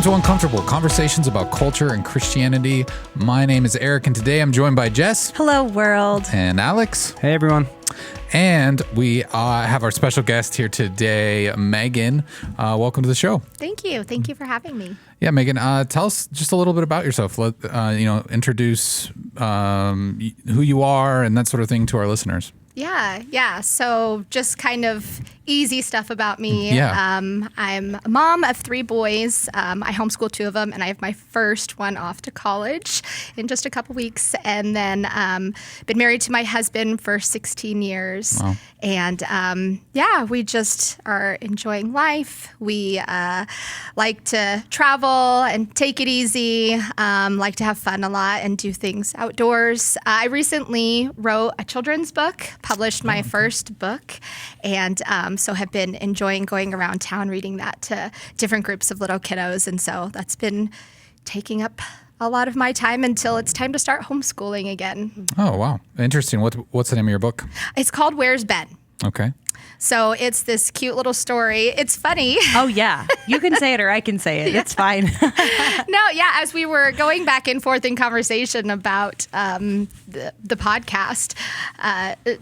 to Uncomfortable, conversations about culture and Christianity. My name is Eric, and today I'm joined by Jess. Hello, world. And Alex. Hey, everyone. And we have our special guest here today, Megan. Welcome to the show. Thank you. Thank you for having me. Yeah, Megan, tell us just a little bit about yourself. Introduce who you are and that sort of thing to our listeners. Yeah. So just kind of easy stuff about me. Yeah. I'm a mom of 3 boys. I homeschool 2 of them, and I have my first one off to college in just a couple weeks. And then been married to my husband for 16 years. Wow. And we just are enjoying life. We like to travel and take it easy, like to have fun a lot and do things outdoors. I recently wrote a children's book, published my first book, and so have been enjoying going around town reading that to different groups of little kiddos. And so that's been taking up a lot of my time until it's time to start homeschooling again. Oh, wow. Interesting. What's the name of your book? It's called Where's Ben? Okay. So it's this cute little story. It's funny. Oh, yeah. You can say it or I can say it. It's fine. As we were going back and forth in conversation about the podcast,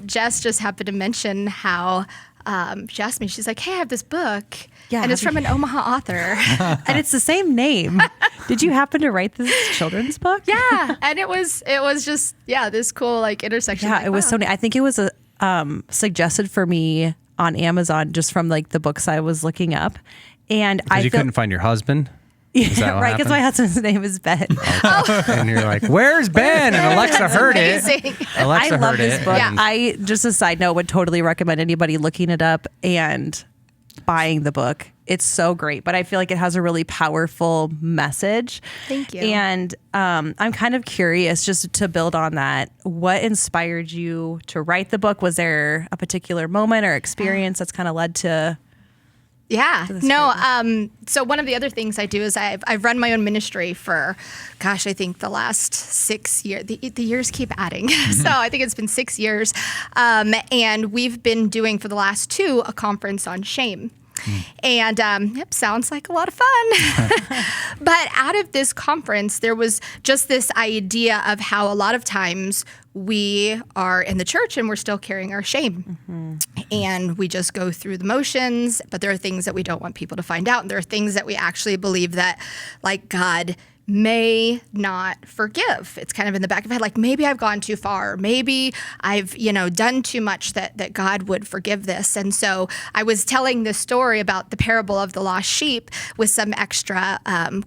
Jess just happened to mention how she asked me, she's like, hey, I have this book. Yeah, and it's from an Omaha author. And it's the same name. Did you happen to write this children's book? Yeah. And it was just, this cool intersection. Yeah, it was so neat. I think it was suggested for me on Amazon just from the books I was looking up. And Because you couldn't find your husband? Yeah, right, because my husband's name is Ben. And you're like, where's Ben? And Alexa heard it. Alexa I love heard this it. book. and- I, just a side note, would totally recommend anybody looking it up and buying the book. It's so great, but I feel like it has a really powerful message. Thank you. And I'm kind of curious, just to build on that, what inspired you to write the book? Was there a particular moment or experience that's kind of led to... Yeah. No. So one of the other things I do is I've run my own ministry for, I think the last 6 years. The years keep adding. So I think it's been 6 years. And we've been doing for the last 2 a conference on shame. And sounds like a lot of fun. But out of this conference, there was just this idea of how a lot of times we are in the church and we're still carrying our shame. Mm-hmm. And we just go through the motions, but there are things that we don't want people to find out. And there are things that we actually believe that, God may not forgive. It's kind of in the back of the head, maybe I've gone too far. Maybe I've, done too much that God would forgive this. And so I was telling this story about the parable of the lost sheep with some extra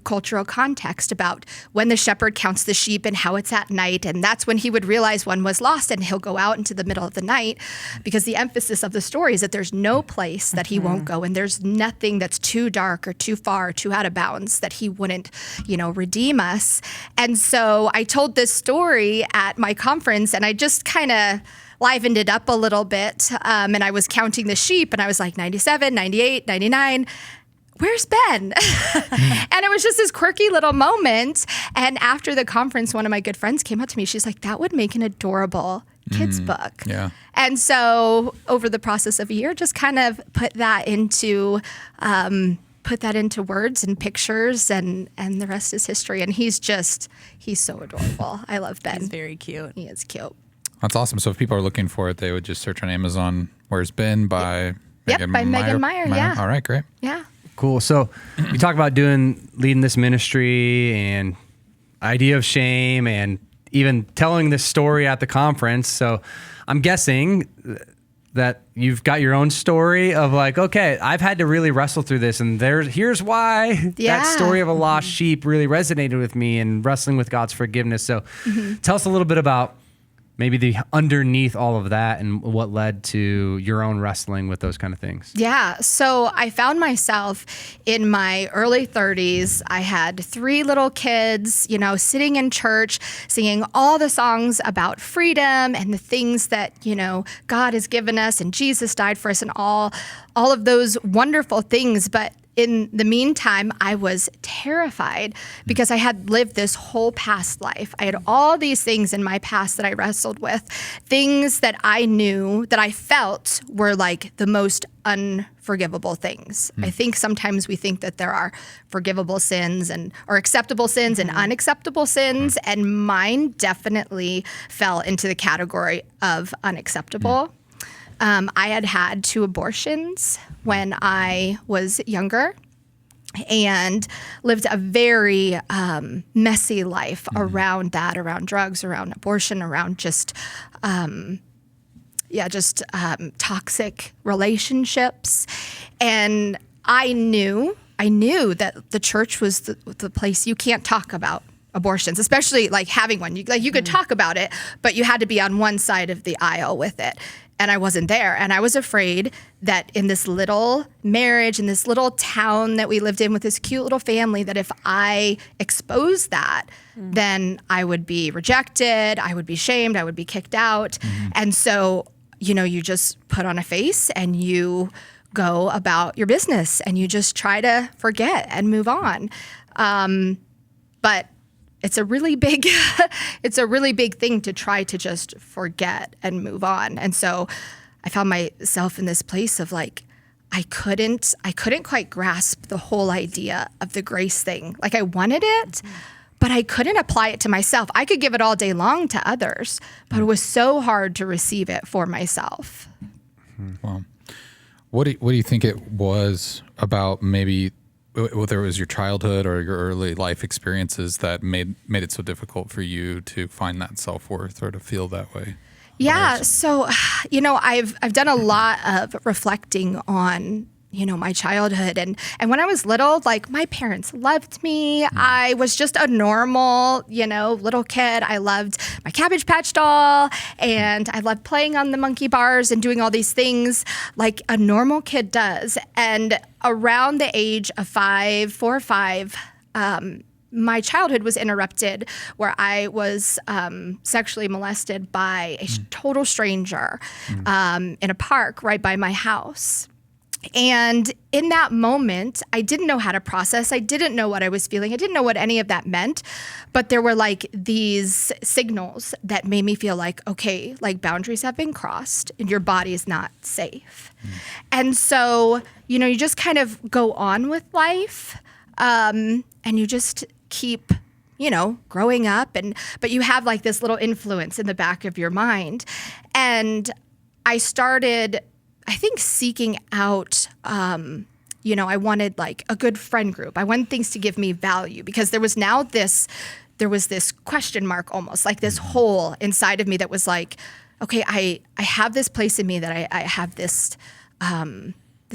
cultural context about when the shepherd counts the sheep and how it's at night. And that's when he would realize one was lost and he'll go out into the middle of the night, because the emphasis of the story is that there's no place that he won't go. And there's nothing that's too dark or too far, or too out of bounds that he wouldn't, redeem us. And so I told this story at my conference, and I just kind of livened it up a little bit. And I was counting the sheep, and I was like 97, 98, 99. Where's Ben? And it was just this quirky little moment. And after the conference, one of my good friends came up to me. She's like, that would make an adorable kids book. Yeah. And so over the process of a year, just kind of put that into words and pictures, and the rest is history. And he's so adorable. I love Ben. He's very cute. He is cute. That's awesome. So if people are looking for it, they would just search on Amazon, Where's Ben by Megan Meyer? Megan Meyer, yeah. All right, great. Yeah. Cool. So you talk about leading this ministry and idea of shame and even telling this story at the conference. So I'm guessing that you've got your own story of okay, I've had to really wrestle through this, and here's why that story of a lost sheep really resonated with me, and wrestling with God's forgiveness. So tell us a little bit about maybe the underneath all of that and what led to your own wrestling with those kind of things. Yeah. So I found myself in my early 30s. I had 3 little kids, sitting in church, singing all the songs about freedom and the things that, God has given us, and Jesus died for us, and all of those wonderful things. But in the meantime, I was terrified because I had lived this whole past life. I had all these things in my past that I wrestled with, things that I knew that I felt were like the most unforgivable things. I think sometimes we think that there are forgivable sins or acceptable sins and unacceptable sins, and mine definitely fell into the category of unacceptable. I had had 2 abortions when I was younger and lived a very messy life around that, around drugs, around abortion, around just toxic relationships. And I knew that the church was the place. You can't talk about abortions, especially like having one. You could talk about it, but you had to be on one side of the aisle with it. And I wasn't there. And I was afraid that in this little marriage, in this little town that we lived in with this cute little family, that if I exposed that, then I would be rejected, I would be shamed, I would be kicked out. And so, you just put on a face and you go about your business and you just try to forget and move on. But it's a really big thing to try to just forget and move on. And so I found myself in this place of like, I couldn't quite grasp the whole idea of the grace thing. Like I wanted it, but I couldn't apply it to myself. I could give it all day long to others, but it was so hard to receive it for myself. Well, what do you think it was about maybe whether it was your childhood or your early life experiences that made it so difficult for you to find that self-worth or to feel that way? Yeah. So, I've done a lot of reflecting on, my childhood. And when I was little, like my parents loved me. I was just a normal, little kid. I loved my Cabbage Patch doll and I loved playing on the monkey bars and doing all these things like a normal kid does. And around the age of 4 or 5, my childhood was interrupted where I was sexually molested by a total stranger in a park right by my house. And in that moment, I didn't know how to process. I didn't know what I was feeling. I didn't know what any of that meant. But there were like these signals that made me feel like, okay, like boundaries have been crossed and your body is not safe. And so, you just kind of go on with life and you just keep, growing up. But you have like this little influence in the back of your mind. And I started, I think, seeking out, I wanted like a good friend group. I wanted things to give me value because there was this question mark almost, like this hole inside of me that was like, okay, I have this place in me that I have this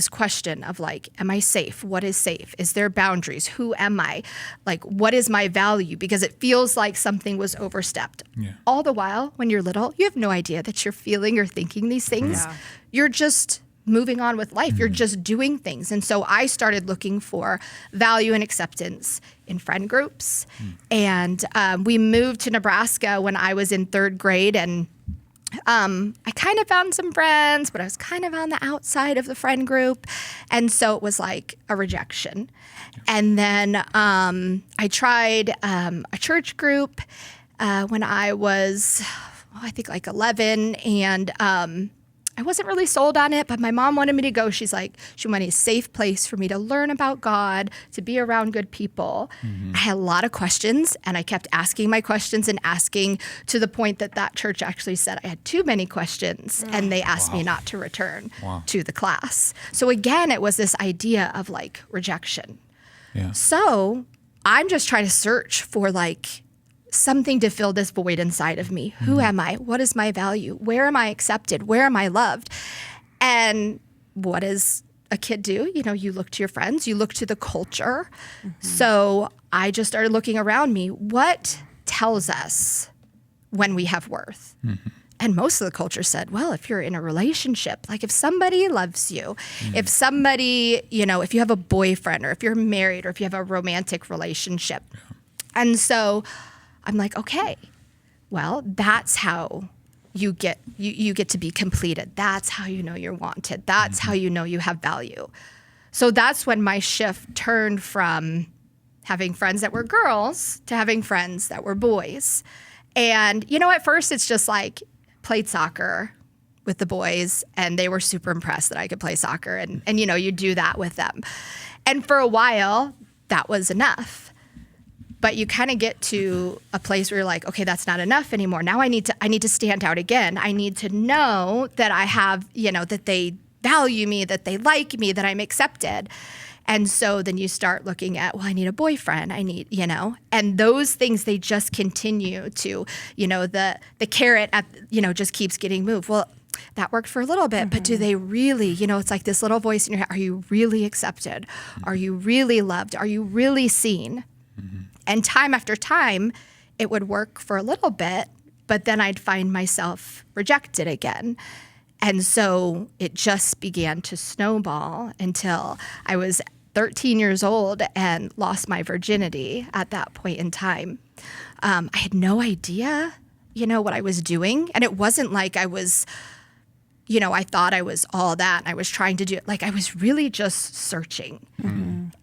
question of like, am I safe? What is safe? Is there boundaries? Who am I? Like, what is my value? Because it feels like something was overstepped. Yeah. All the while, when you're little, you have no idea that you're feeling or thinking these things. Yeah. You're just moving on with life. You're just doing things. And so I started looking for value and acceptance in friend groups. And we moved to Nebraska when I was in 3rd grade. And I kind of found some friends, but I was kind of on the outside of the friend group. And so it was like a rejection. And then I tried a church group when I was, I think like 11. And I wasn't really sold on it, but my mom wanted me to go. She's like, she wanted a safe place for me to learn about God, to be around good people. I had a lot of questions, and I kept asking my questions and asking to the point that church actually said I had too many questions, and they asked me not to return to the class. So again, it was this idea of like rejection. Yeah. So I'm just trying to search for like something to fill this void inside of me. Who am I? What is my value? Where am I accepted? Where am I loved? And what does a kid do? You look to your friends, you look to the culture. So I just started looking around me. What tells us when we have worth? And most of the culture said, well, if you're in a relationship, like if somebody loves you, if somebody, if you have a boyfriend or if you're married or if you have a romantic relationship. And so I'm like, okay, well, that's how you get to be completed. That's how you know you're wanted. That's how you know you have value. So that's when my shift turned from having friends that were girls to having friends that were boys. And, at first it's just like played soccer with the boys, and they were super impressed that I could play soccer. And you do that with them. And for a while, that was enough. But you kind of get to a place where you're like, okay, that's not enough anymore. Now I need to stand out again. I need to know that I have, that they value me, that they like me, that I'm accepted. And so then you start looking at, well, I need a boyfriend. I need, and those things, they just continue to, the carrot just keeps getting moved. Well, that worked for a little bit, but do they really, it's like this little voice in your head. Are you really accepted? Are you really loved? Are you really seen? And time after time, it would work for a little bit, but then I'd find myself rejected again. And so it just began to snowball until I was 13 years old and lost my virginity at that point in time. I had no idea, what I was doing. And it wasn't like I was, I thought I was all that and I was trying to do it. Like I was really just searching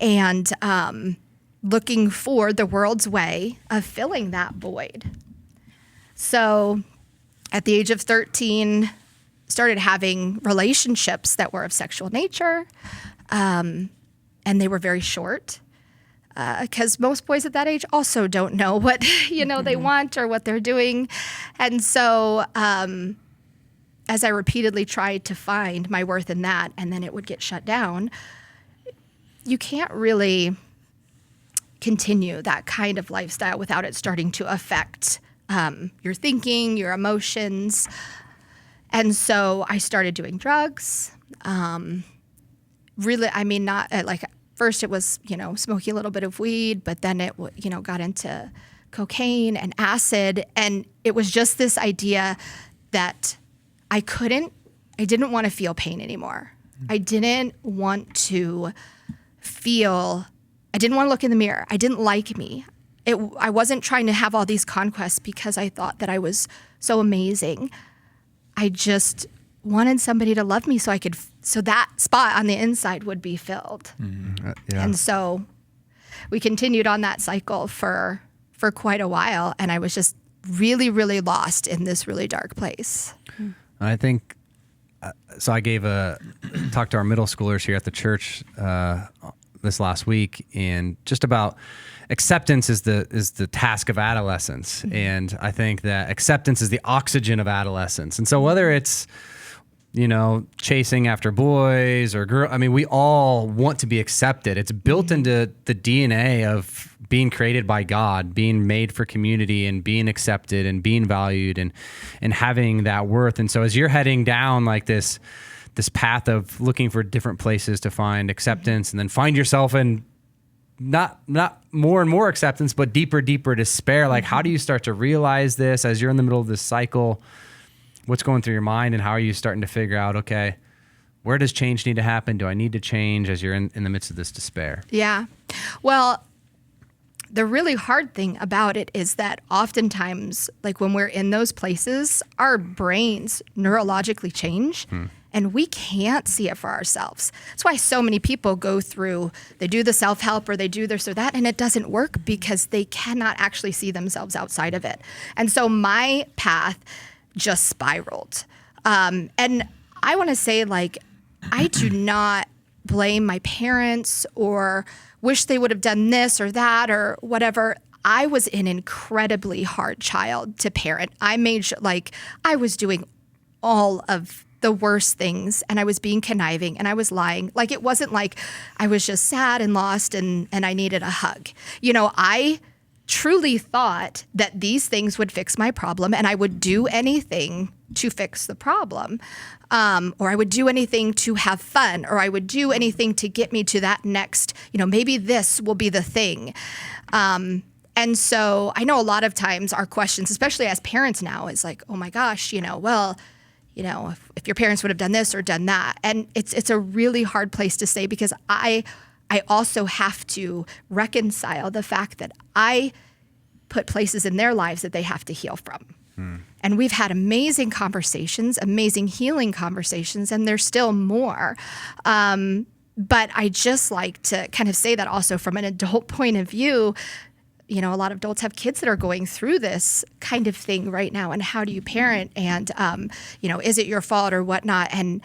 and looking for the world's way of filling that void. So at the age of 13, started having relationships that were of sexual nature, and they were very short, because most boys at that age also don't know what they want or what they're doing. And so as I repeatedly tried to find my worth in that, and then it would get shut down, you can't really continue that kind of lifestyle without it starting to affect your thinking, your emotions. And so I started doing drugs. Really, not like first it was, smoking a little bit of weed, but then it, got into cocaine and acid. And it was just this idea that I didn't want to feel pain anymore. I didn't want to look in the mirror. I didn't like me. I wasn't trying to have all these conquests because I thought that I was so amazing. I just wanted somebody to love me so that spot on the inside would be filled. And so we continued on that cycle for quite a while, and I was just really, really lost in this really dark place. I think, so I talked to our middle schoolers here at the church this last week, and just about acceptance is the task of adolescence. And I think that acceptance is the oxygen of adolescence. And so whether it's, chasing after boys or girls, we all want to be accepted. It's built into the DNA of being created by God, being made for community and being accepted and being valued and having that worth. And so as you're heading down like this path of looking for different places to find acceptance and then find yourself in not more and more acceptance, but deeper despair. Like, how do you start to realize this as you're in the middle of this cycle? What's going through your mind, and how are you starting to figure out, okay, where does change need to happen? Do I need to change as you're in the midst of this despair? Yeah. Well, the really hard thing about it is that oftentimes, like when we're in those places, our brains neurologically change. And we can't see it for ourselves. That's why so many people they do the self-help or they do this or that, and it doesn't work because they cannot actually see themselves outside of it. And so my path just spiraled. And I want to say, I do not blame my parents or wish they would have done this or that or whatever. I was an incredibly hard child to parent. I was doing all of the worst things, and I was being conniving and I was lying. It wasn't like I was just sad and lost and I needed a hug. I truly thought that these things would fix my problem, and I would do anything to fix the problem. Or I would do anything to have fun, or I would do anything to get me to that next, maybe this will be the thing. And so I know a lot of times our questions, especially as parents now, is like, oh my gosh, if your parents would have done this or done that. And it's a really hard place to say, because I also have to reconcile the fact that I put places in their lives that they have to heal from. And we've had amazing conversations, amazing healing conversations, and there's still more But I just like to kind of say that also from an adult point of view. You know, a lot of adults have kids that are going through this kind of thing right now. And how do you parent? And, you know, is it your fault or whatnot? And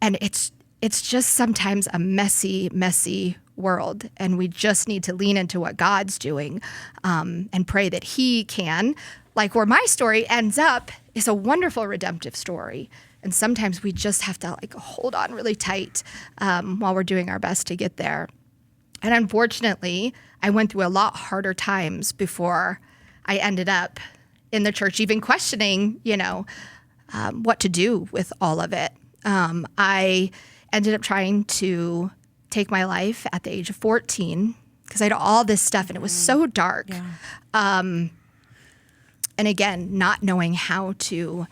it's just sometimes a messy world. And we just need to lean into what God's doing and pray that he can, like where my story ends up is a wonderful redemptive story. And sometimes we just have to like hold on really tight while we're doing our best to get there. And unfortunately, I went through a lot harder times before I ended up in the church, even questioning, you know, what to do with all of it. I ended up trying to take my life at the age of 14 because I had all this stuff and it was so dark. Yeah. And again, not knowing how to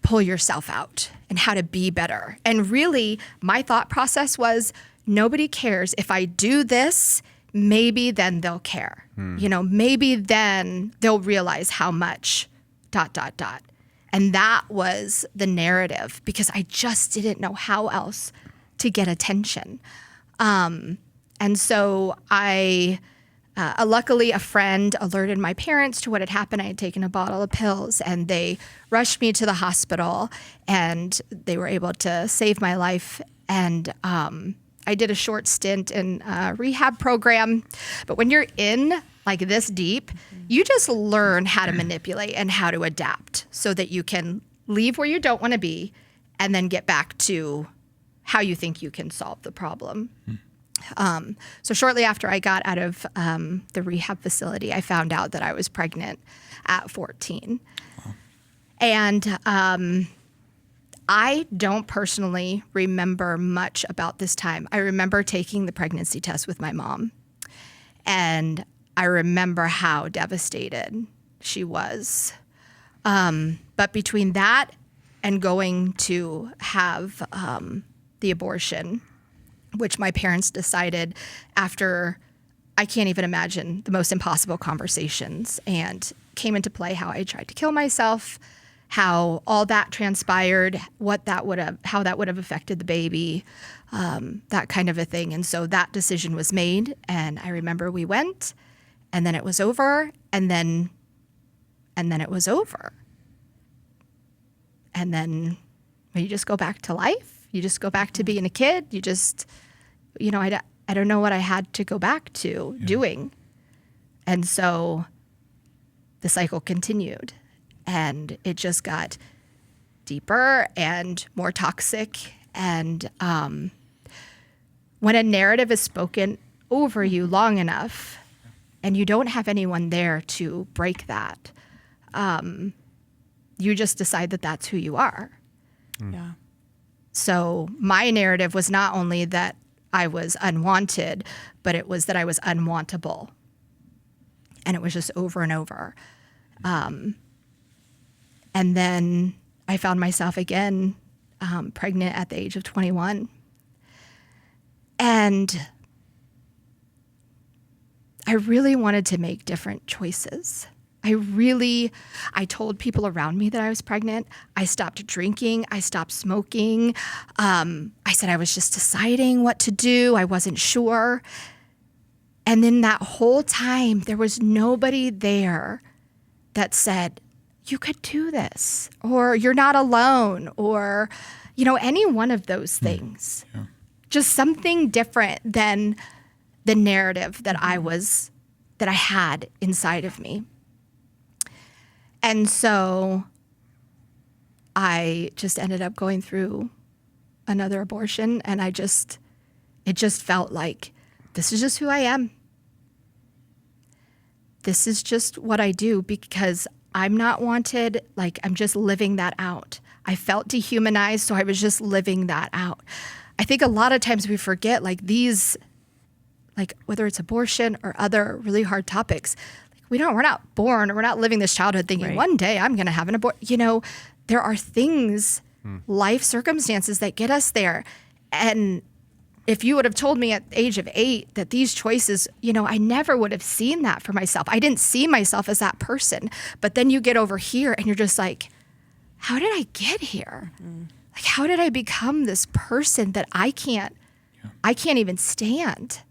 pull yourself out and how to be better. And really, my thought process was, nobody cares. If I do this, maybe then they'll care. You know, maybe then they'll realize how much ... And that was the narrative because I just didn't know how else to get attention. And so luckily a friend alerted my parents to what had happened. I had taken a bottle of pills and they rushed me to the hospital and they were able to save my life. And I did a short stint in a rehab program. But when you're in like this deep, you just learn how to manipulate and how to adapt so that you can leave where you don't want to be and then get back to how you think you can solve the problem. So shortly after I got out of the rehab facility, I found out that I was pregnant at 14. Wow. And I don't personally remember much about this time. I remember taking the pregnancy test with my mom, and I remember how devastated she was. But between that and going to have the abortion, which my parents decided after, I can't even imagine, the most impossible conversations, and came into play how I tried to kill myself, how all that transpired, how that would have affected the baby, that kind of a thing. And so that decision was made, and I remember we went, and then it was over, and then it was over. And then you just go back to life. You just go back to being a kid. You just, you know, I don't know what I had to go back to doing. And so the cycle continued. And it just got deeper and more toxic. And when a narrative is spoken over you long enough and you don't have anyone there to break that, you just decide that that's who you are. Yeah. So my narrative was not only that I was unwanted, but it was that I was unwantable. And it was just over and over. And then I found myself again pregnant at the age of 21. And I really wanted to make different choices. I told people around me that I was pregnant. I stopped drinking. I stopped smoking. I said I was just deciding what to do. I wasn't sure. And then that whole time, there was nobody there that said, you could do this, or you're not alone, or, you know, any one of those things. Yeah. Just something different than the narrative that that I had inside of me. And so I just ended up going through another abortion, and it just felt like, this is just who I am. This is just what I do, because I'm not wanted. Like, I'm just living that out. I felt dehumanized, so I was just living that out. I think a lot of times we forget, like, these, like, whether it's abortion or other really hard topics, like, we're not born, or we're not living this childhood thinking, one day I'm going to have an abortion. You know, there are things, life circumstances that get us there. And if you would have told me at the age of 8 that these choices, you know, I never would have seen that for myself. I didn't see myself as that person. But then you get over here and you're just like, how did I get here? Like, how did I become this person that I can't I can't even stand.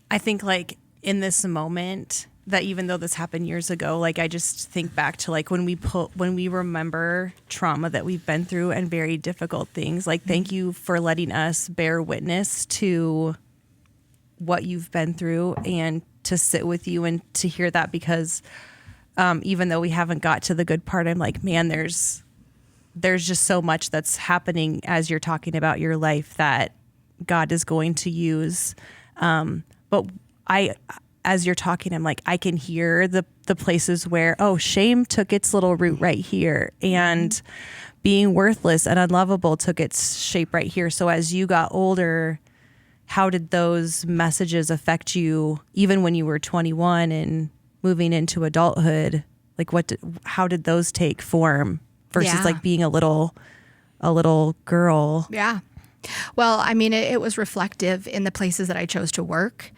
I think like in this moment that even though this happened years ago, like I just think back to like when we remember trauma that we've been through and very difficult things, like thank you for letting us bear witness to what you've been through and to sit with you and to hear that, because even though we haven't got to the good part, I'm like, man, there's just so much that's happening as you're talking about your life that God is going to use. But as you're talking, I'm like, I can hear the places where, oh, shame took its little root right here, and being worthless and unlovable took its shape right here. So as you got older, how did those messages affect you, even when you were 21 and moving into adulthood? Like, how did those take form versus like being a little girl? Yeah. Well, I mean, it was reflective in the places that I chose to work.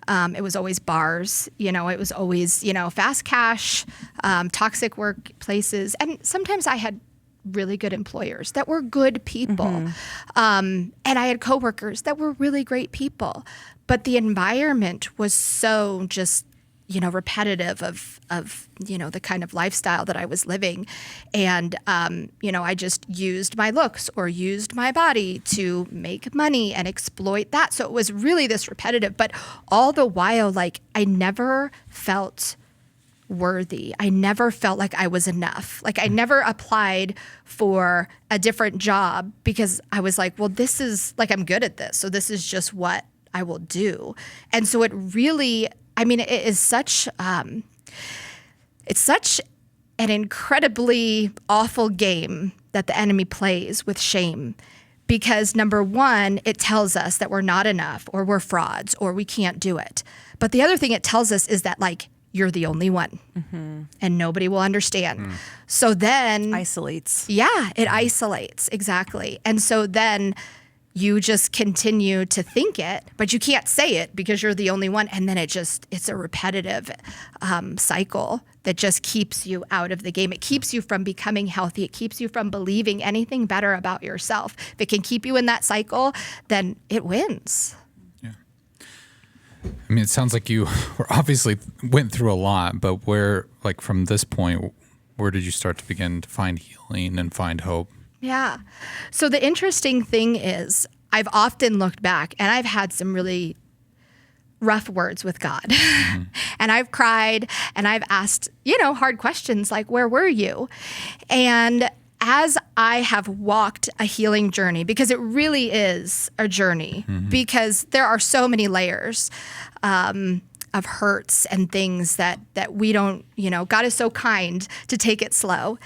It was always bars, it was always, fast cash, toxic workplaces. And sometimes I had really good employers that were good people. And I had coworkers that were really great people. But the environment was so just, repetitive of the kind of lifestyle that I was living. And, I just used my looks or used my body to make money and exploit that. So it was really this repetitive, but all the while, like, I never felt worthy. I never felt like I was enough. Like, I never applied for a different job because I was like, well, this is like, I'm good at this. So this is just what I will do. And so it really, it is such, it's such an incredibly awful game that the enemy plays with shame, because number one, it tells us that we're not enough or we're frauds or we can't do it. But the other thing it tells us is that, like, you're the only one and nobody will understand. So then Isolates. Yeah, it isolates. Exactly. And so then you just continue to think it, but you can't say it because you're the only one. And then it's a repetitive cycle that just keeps you out of the game. It keeps you from becoming healthy. It keeps you from believing anything better about yourself. If it can keep you in that cycle, then it wins. Yeah. It sounds like you obviously went through a lot, but from this point, where did you start to begin to find healing and find hope? Yeah. So the interesting thing is, I've often looked back and I've had some really rough words with God. And I've cried and I've asked, hard questions like, where were you? And as I have walked a healing journey, because it really is a journey, because there are so many layers of hurts and things that we don't, God is so kind to take it slow.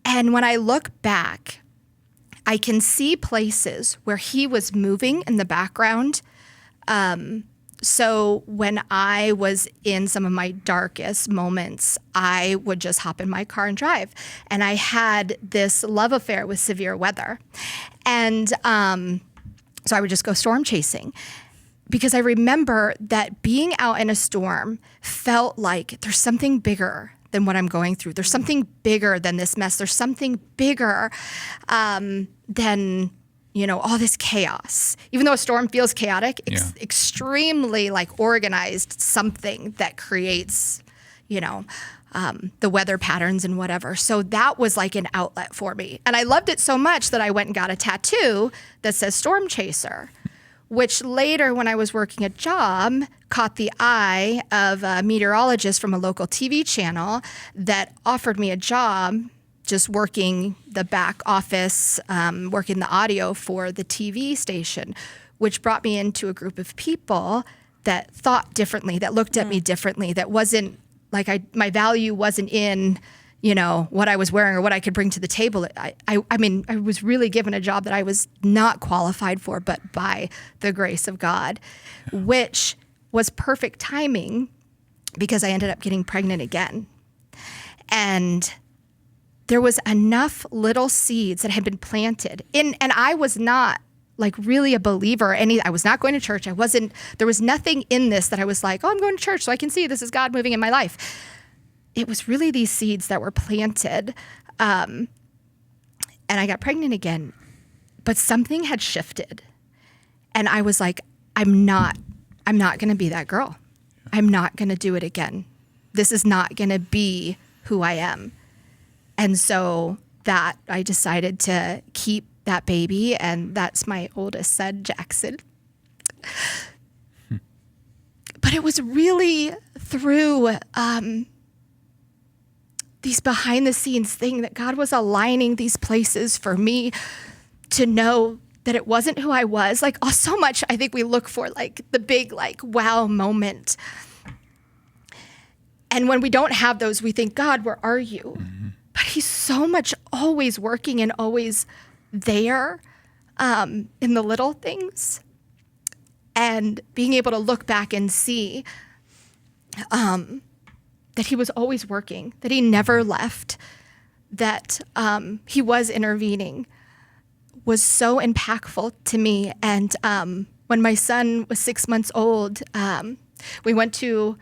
And when I look back, I can see places where he was moving in the background. So when I was in some of my darkest moments, I would just hop in my car and drive. And I had this love affair with severe weather. And so I would just go storm chasing, because I remember that being out in a storm felt like there's something bigger than what I'm going through. There's something bigger than this mess. There's something bigger than, all this chaos. Even though a storm feels chaotic, it's extremely organized something that creates, the weather patterns and whatever. So that was like an outlet for me. And I loved it so much that I went and got a tattoo that says Storm Chaser, which later, when I was working a job, caught the eye of a meteorologist from a local TV channel that offered me a job just working the back office, working the audio for the TV station, which brought me into a group of people that thought differently, that looked at me differently, that wasn't like my value wasn't in what I was wearing or what I could bring to the table. I was really given a job that I was not qualified for, but by the grace of God, which was perfect timing, because I ended up getting pregnant again. And there was enough little seeds that had been planted and I was not really a believer. I was not going to church. There was nothing in this that I was like, oh, I'm going to church so I can see this is God moving in my life. It was really these seeds that were planted. And I got pregnant again. But something had shifted. And I was like, I'm not going to be that girl. I'm not going to do it again. This is not going to be who I am. And so that I decided to keep that baby, and that's my oldest son, Jackson. But it was really through these behind the scenes thing that God was aligning these places for me to know that it wasn't who I was. Like, oh, so much I think we look for like the big, like, wow moment. And when we don't have those, we think, God, where are you? Mm-hmm. But he's so much always working and always there in the little things. And being able to look back and see that he was always working, that he never left, that he was intervening, was so impactful to me. And when my son was 6 months old, we went to,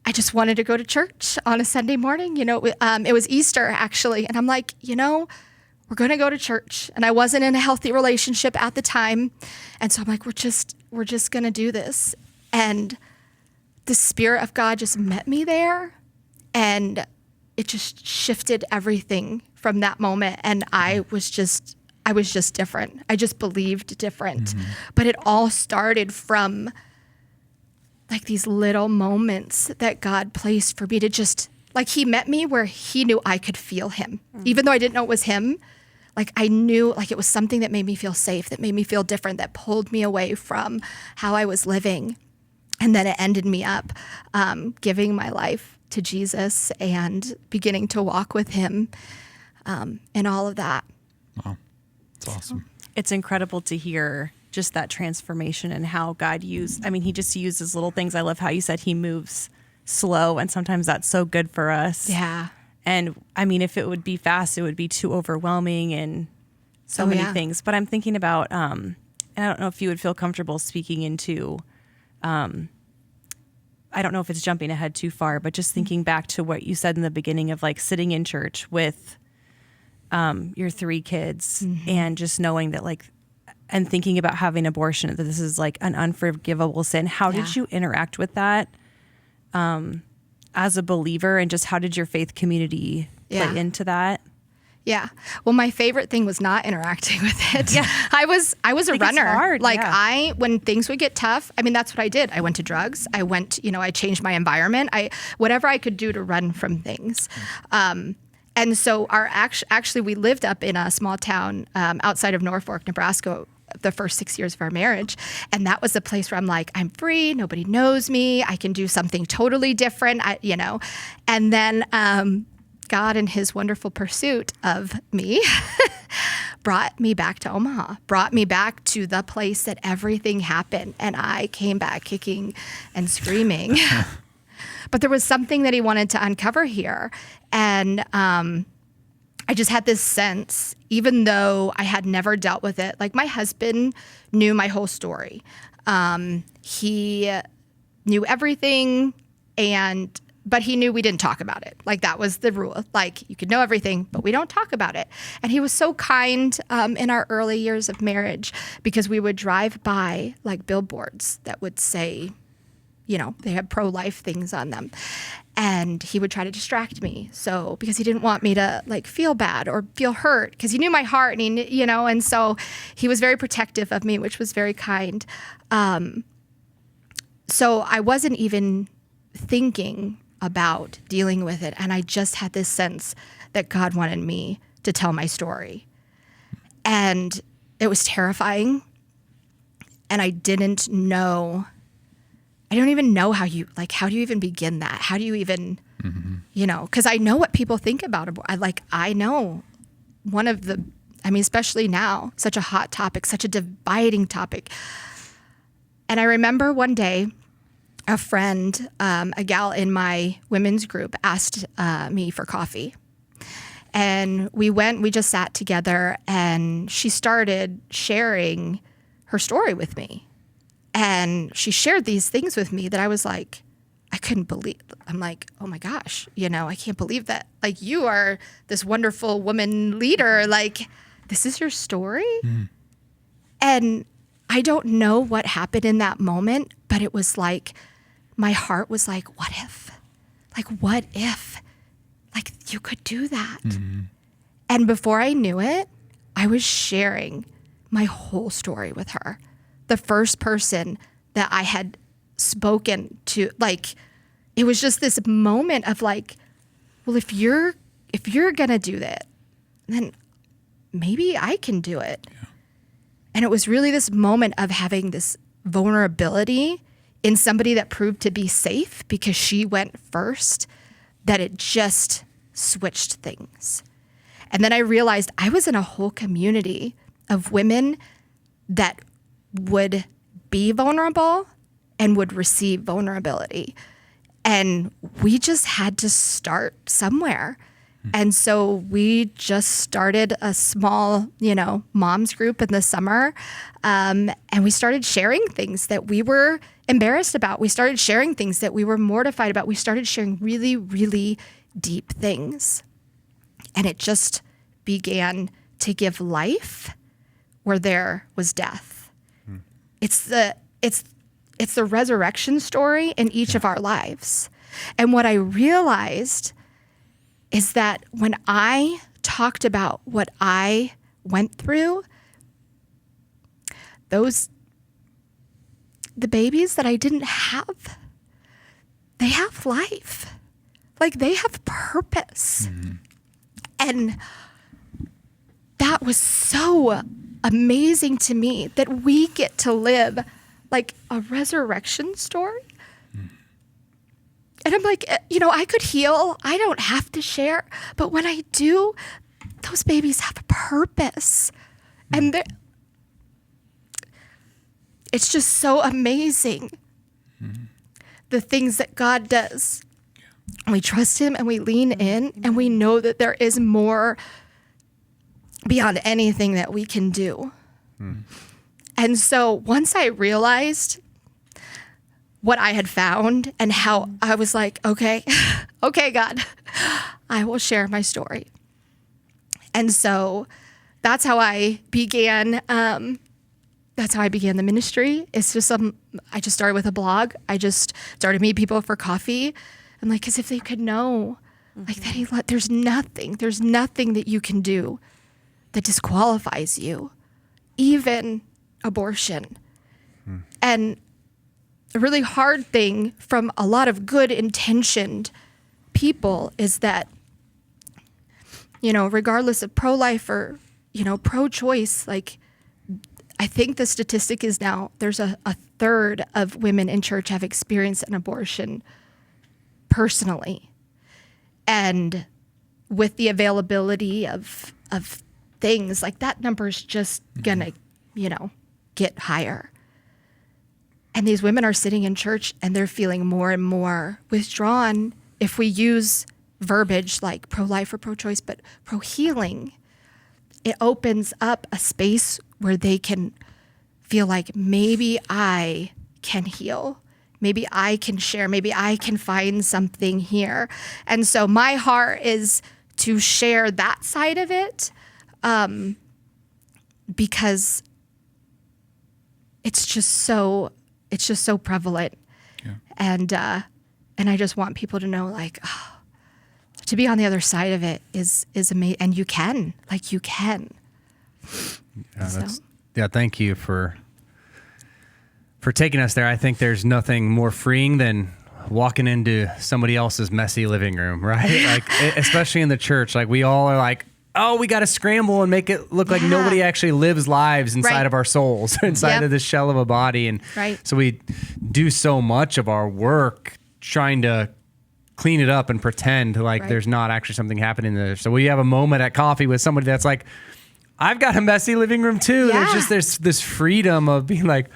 I just wanted to go to church on a Sunday morning. You know, it was Easter, actually. And I'm like, you know, we're going to go to church. And I wasn't in a healthy relationship at the time. And so I'm like, we're just going to do this. And the Spirit of God just met me there. And it just shifted everything from that moment. And I was just different. I just believed different. Mm-hmm. But it all started from like these little moments that God placed for me to just, like, he met me where he knew I could feel him. Mm-hmm. Even though I didn't know it was him, like I knew, like, it was something that made me feel safe, that made me feel different, that pulled me away from how I was living. And then it ended me up giving my life to Jesus and beginning to walk with him and all of that. Wow. It's awesome. It's incredible to hear just that transformation and how God he just uses little things. I love how you said he moves slow, and sometimes that's so good for us. Yeah. And I mean, if it would be fast, it would be too overwhelming and so many things. But I'm thinking about, and I don't know if you would feel comfortable speaking into, I don't know if it's jumping ahead too far, but just thinking back to what you said in the beginning of like sitting in church with your 3 kids, mm-hmm. and just knowing that, like, and thinking about having abortion, that this is like an unforgivable sin. How did you interact with that as a believer, and just how did your faith community play into that? Yeah. Well, my favorite thing was not interacting with it. Yeah. I was a runner. Hard. Like when things would get tough, I mean, that's what I did. I went to drugs. I changed my environment. Whatever I could do to run from things. And so actually we lived up in a small town outside of Norfolk, Nebraska, the first 6 years of our marriage. And that was the place where I'm like, I'm free. Nobody knows me. I can do something totally different, And then God, in his wonderful pursuit of me, brought me back to Omaha, brought me back to the place that everything happened. And I came back kicking and screaming. But there was something that he wanted to uncover here. And I just had this sense, even though I had never dealt with it, like my husband knew my whole story. He knew everything, but he knew we didn't talk about it. Like that was the rule. Like you could know everything, but we don't talk about it. And he was so kind in our early years of marriage, because we would drive by like billboards that would say, they had pro-life things on them. And he would try to distract me. So, because he didn't want me to like feel bad or feel hurt, because he knew my heart, and and so he was very protective of me, which was very kind. So I wasn't even thinking about dealing with it. And I just had this sense that God wanted me to tell my story. And it was terrifying. And I didn't know. I don't even know how do you even begin that? How do you even, because I know what people think about abortion. I know especially now, such a hot topic, such a dividing topic. And I remember one day, a friend, a gal in my women's group asked me for coffee. And we just sat together, and she started sharing her story with me. And she shared these things with me that I was like, I couldn't believe. I'm like, oh my gosh, I can't believe that. Like, you are this wonderful woman leader. Like, this is your story? Mm. And I don't know what happened in that moment, but it was like, my heart was like, what if? Like, what if? Like, you could do that. Mm-hmm. And before I knew it, I was sharing my whole story with her. The first person that I had spoken to, like, it was just this moment of like, well, if you're going to do that, then maybe I can do it. Yeah. And it was really this moment of having this vulnerability in somebody that proved to be safe because she went first, that it just switched things. And then I realized I was in a whole community of women that would be vulnerable and would receive vulnerability. And we just had to start somewhere. And so we just started a small, moms group in the summer. And we started sharing things that we were embarrassed about. We started sharing things that we were mortified about. We started sharing really, really deep things. And it just began to give life where there was death. It's the resurrection story in each of our lives. And what I realized is that when I talked about what I went through, the babies that I didn't have, they have life. Like, they have purpose. Mm-hmm. And that was so amazing to me that we get to live like a resurrection story. And I'm like, I could heal. I don't have to share. But when I do, those babies have a purpose. And it's just so amazing, the things that God does. And we trust him and we lean in and we know that there is more beyond anything that we can do. And so once I realized what I had found and how I was like, okay, God, I will share my story. And so that's how I began. That's how I began the ministry. It's just I just started with a blog. I just started meeting people for coffee. And like, as if they could know, like that there's nothing that you can do that disqualifies you, even abortion. And a really hard thing from a lot of good intentioned people is that, regardless of pro-life or, pro-choice, like, I think the statistic is now there's a third of women in church have experienced an abortion personally. And with the availability of things, like, that number is just gonna, get higher. And these women are sitting in church and they're feeling more and more withdrawn. If we use verbiage like pro-life or pro-choice, but pro-healing, it opens up a space where they can feel like, maybe I can heal. Maybe I can share. Maybe I can find something here. And so my heart is to share that side of it, because it's just so prevalent. Yeah. And I just want people to know, like, to be on the other side of it is amazing. And you can. Yeah, thank you for taking us there. I think there's nothing more freeing than walking into somebody else's messy living room, right? Like, especially in the church, like, we all are like, oh, we got to scramble and make it look like nobody actually lives lives inside of our souls, inside of the shell of a body. And so we do so much of our work trying to clean it up and pretend like there's not actually something happening there. So we have a moment at coffee with somebody that's like, I've got a messy living room too. Yeah. There's this freedom of being like,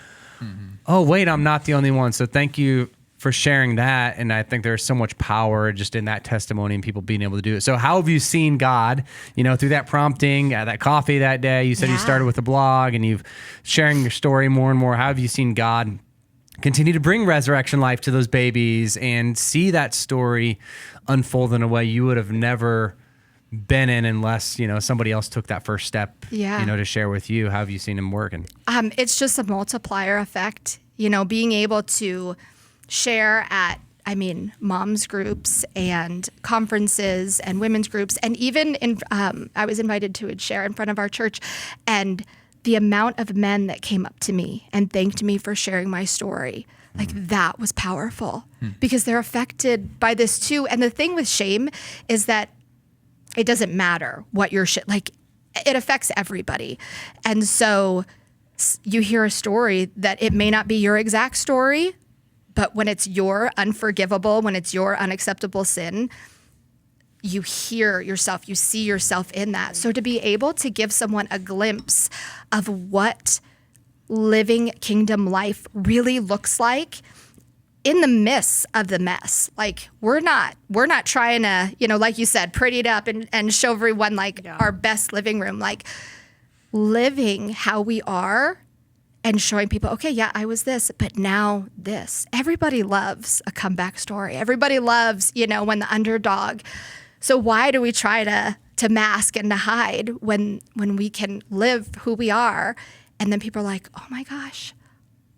oh, wait, I'm not the only one. So thank you for sharing that. And I think there's so much power just in that testimony and people being able to do it. So how have you seen God, through that prompting, that coffee that day? You said you started with a blog and you've sharing your story more and more. How have you seen God continue to bring resurrection life to those babies and see that story unfold in a way you would have never been in unless, somebody else took that first step, Yeah. to share with you. How have you seen him working? It's just a multiplier effect, being able to share at, moms groups and conferences and women's groups. And even I was invited to share in front of our church, and the amount of men that came up to me and thanked me for sharing my story, like that was powerful because they're affected by this too. And the thing with shame is that it doesn't matter what your it affects everybody. And so you hear a story that it may not be your exact story, but when it's your unforgivable, when it's your unacceptable sin, you hear yourself, you see yourself in that. So to be able to give someone a glimpse of what living kingdom life really looks like in the midst of the mess. Like we're not trying to, like you said, pretty it up and show everyone our best living room, like living how we are and showing people, okay, yeah, I was this, but now this. Everybody loves a comeback story. Everybody loves, when the underdog. So why do we try to mask and to hide when we can live who we are? And then people are like, oh my gosh,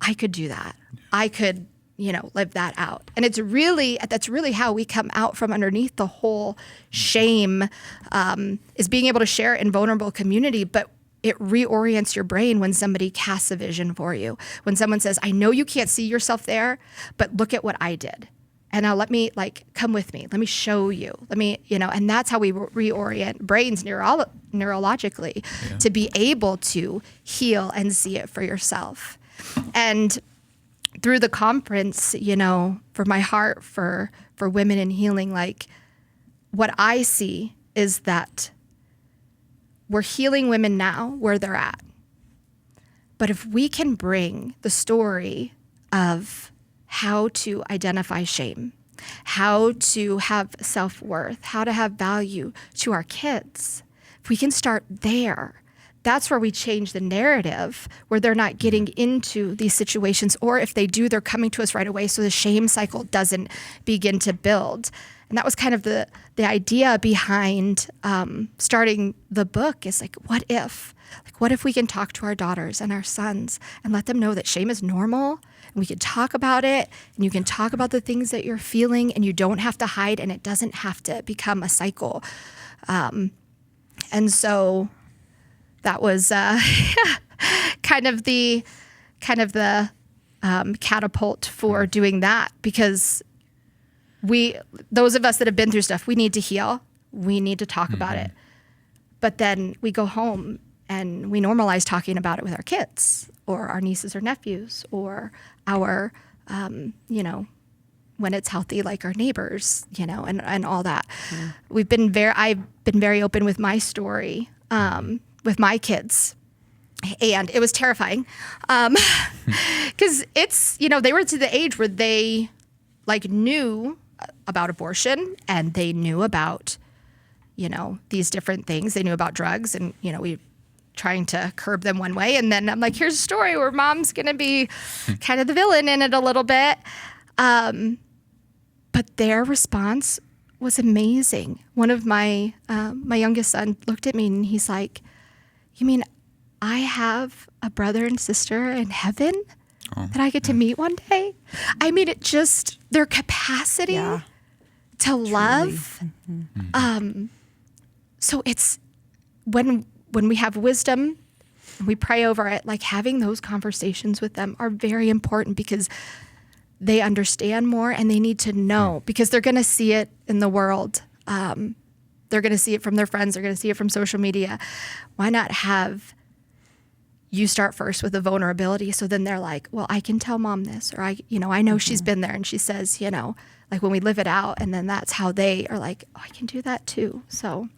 I could do that. I could, live that out. And that's really how we come out from underneath the whole shame, is being able to share in vulnerable community, but it reorients your brain when somebody casts a vision for you. When someone says, I know you can't see yourself there, but look at what I did. And now let me come with me. Let me show you. Let me, and that's how we reorient brains neurologically to be able to heal and see it for yourself. And through the conference, for my heart for women in healing, what I see is that we're healing women now where they're at. But if we can bring the story of how to identify shame, how to have self-worth, how to have value to our kids, if we can start there, that's where we change the narrative, where they're not getting into these situations, or if they do, they're coming to us right away so the shame cycle doesn't begin to build. And that was kind of the idea behind starting the book is what if? What if we can talk to our daughters and our sons and let them know that shame is normal, and we can talk about it, and you can talk about the things that you're feeling, and you don't have to hide, and it doesn't have to become a cycle. And so that was kind of the catapult for doing that, because those of us that have been through stuff, we need to heal. We need to talk about it. But then we go home and we normalize talking about it with our kids or our nieces or nephews or our, when it's healthy, like our neighbors, and all that. I've been very open with my story, with my kids. And it was terrifying. 'Cause it's, they were to the age where they knew about abortion, and they knew about, these different things. They knew about drugs, and, we trying to curb them one way. And then I'm like, here's a story where mom's going to be kind of the villain in it a little bit. But their response was amazing. One of my youngest son looked at me and he's like, you mean I have a brother and sister in heaven that I get to meet one day? I mean, it just, their capacity to love. So it's when we have wisdom, we pray over it, having those conversations with them are very important, because they understand more and they need to know, because they're going to see it in the world. They're going to see it from their friends. They're going to see it from social media. Why not have you start first with the vulnerability? So then they're like, well, I can tell mom this, or I know she's been there, and she says, when we live it out, and then that's how they are like, oh, I can do that too. So,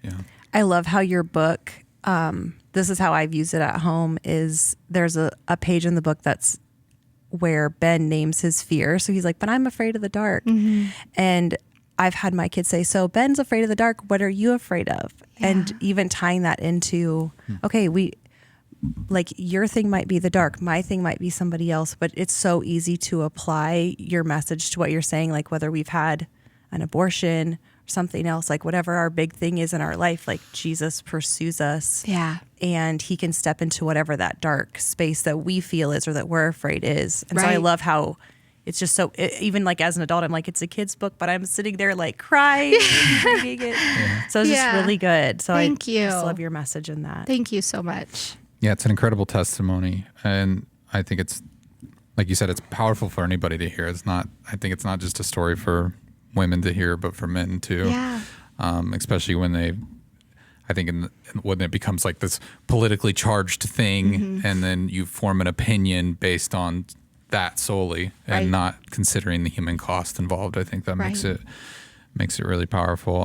yeah. I love how your book, this is how I've used it at home, is there's a page in the book that's where Ben names his fear. So he's like, but I'm afraid of the dark. And I've had my kids say, so Ben's afraid of the dark. What are you afraid of? Yeah. And even tying that into, okay, your thing might be the dark. My thing might be somebody else, but it's so easy to apply your message to what you're saying, whether we've had an abortion something else, like whatever our big thing is in our life, like Jesus pursues us. Yeah. And he can step into whatever that dark space that we feel is or that we're afraid is. And so I Right. love how it's just so, even like as an adult, I'm like, it's a kid's book, but I'm sitting there like crying reading it. So it's just really good. So Thank you. I just love your message in that. Thank you so much. Yeah, it's an incredible testimony. And I think it's, like you said, it's powerful for anybody to hear. I think it's not just a story for women to hear, but for men too. Yeah. Especially when when it becomes like this politically charged thing, and then you form an opinion based on that solely and Right. not considering the human cost involved. I think that makes Right. it really powerful.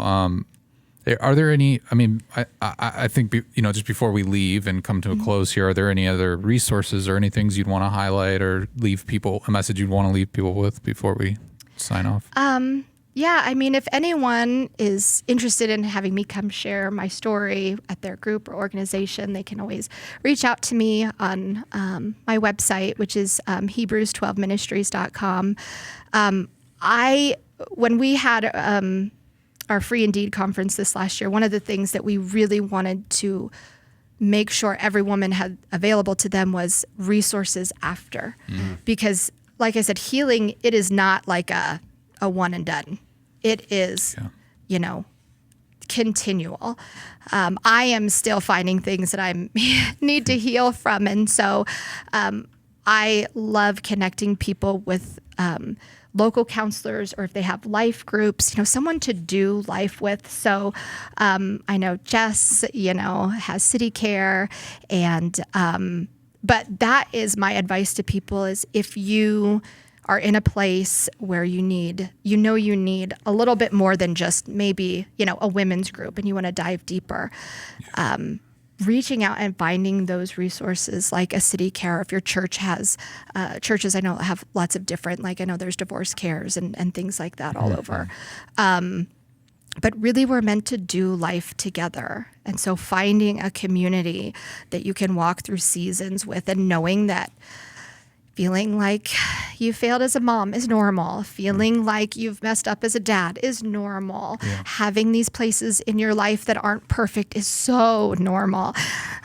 Are there any, I think, just before we leave and come to a close here, are there any other resources or any things you'd want to highlight or a message you'd want to leave people with before we sign off? Yeah, I mean, if anyone is interested in having me come share my story at their group or organization, they can always reach out to me on my website, which is Hebrews12ministries.com. When we had our Free Indeed conference this last year, one of the things that we really wanted to make sure every woman had available to them was resources after. Because, like I said, healing, it is not like a one and done. It is, continual. I am still finding things that I need to heal from. And so I love connecting people with local counselors, or if they have life groups, someone to do life with. So I know Jess, has City Care, and but that is my advice to people: is if you are in a place where you need a little bit more than just maybe, a women's group, and you want to dive deeper, reaching out and finding those resources like a City Care. If your church has churches, I know have lots of different, like I know there's divorce cares and things like that all over. But really, we're meant to do life together. And so finding a community that you can walk through seasons with, and knowing that feeling like you failed as a mom is normal. Feeling like you've messed up as a dad is normal. Yeah. Having these places in your life that aren't perfect is so normal.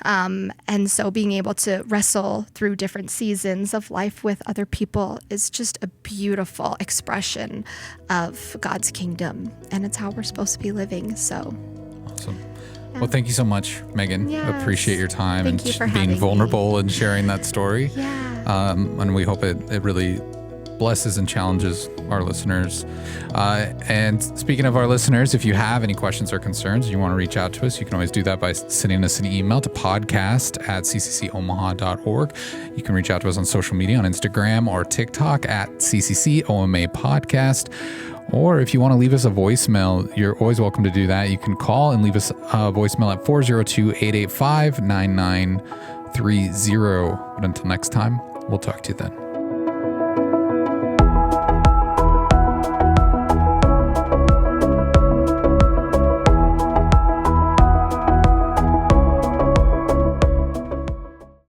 And so being able to wrestle through different seasons of life with other people is just a beautiful expression of God's kingdom. And it's how we're supposed to be living. So Awesome. Well, thank you so much, Megan. Yes. Appreciate your time Thank you for being having vulnerable and sharing that story. yeah. And we hope it really blesses and challenges our listeners. And speaking of our listeners, if you have any questions or concerns, you want to reach out to us, you can always do that by sending us an email to podcast@cccomaha.org. You can reach out to us on social media on Instagram or TikTok @CCCOMA Podcast. Or if you want to leave us a voicemail, you're always welcome to do that. You can call and leave us a voicemail at 402-885-9930. But until next time, we'll talk to you then.